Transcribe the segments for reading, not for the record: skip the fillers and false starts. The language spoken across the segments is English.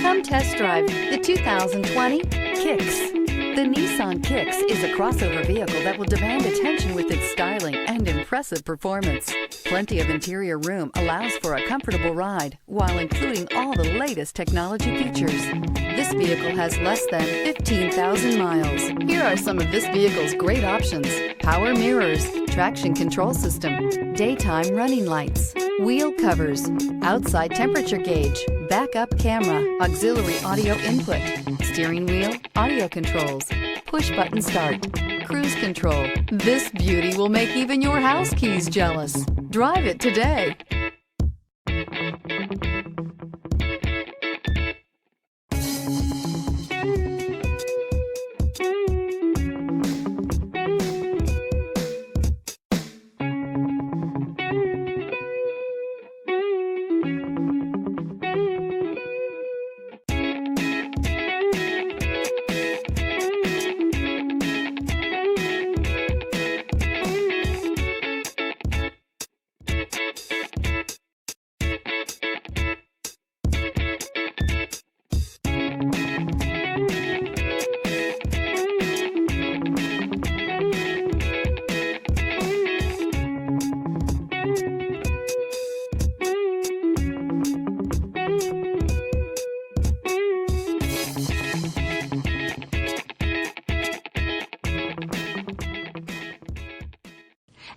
Come test drive the 2020 Kicks. The Nissan Kicks is a crossover vehicle that will demand attention with its styling and impressive performance. Plenty of interior room allows for a comfortable ride while including all the latest technology features. This vehicle has less than 15,000 miles. Here are some of this vehicle's great options: power mirrors, traction control system, daytime running lights, wheel covers, outside temperature gauge, backup camera, auxiliary audio input, steering wheel audio controls, push button start, cruise control. This beauty will make even your house keys jealous. Drive it today.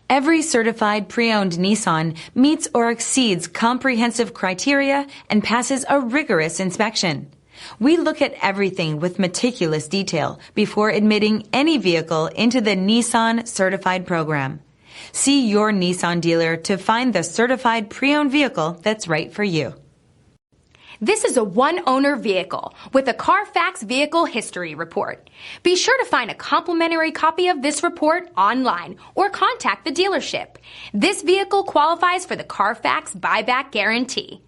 Every certified pre-owned Nissan meets or exceeds comprehensive criteria and passes a rigorous inspection. We look at everything with meticulous detail before admitting any vehicle into the Nissan Certified Program. See your Nissan dealer to find the certified pre-owned vehicle that's right for you. This is a one-owner vehicle with a Carfax Vehicle History Report. Be sure to find a complimentary copy of this report online or contact the dealership. This vehicle qualifies for the Carfax Buyback Guarantee.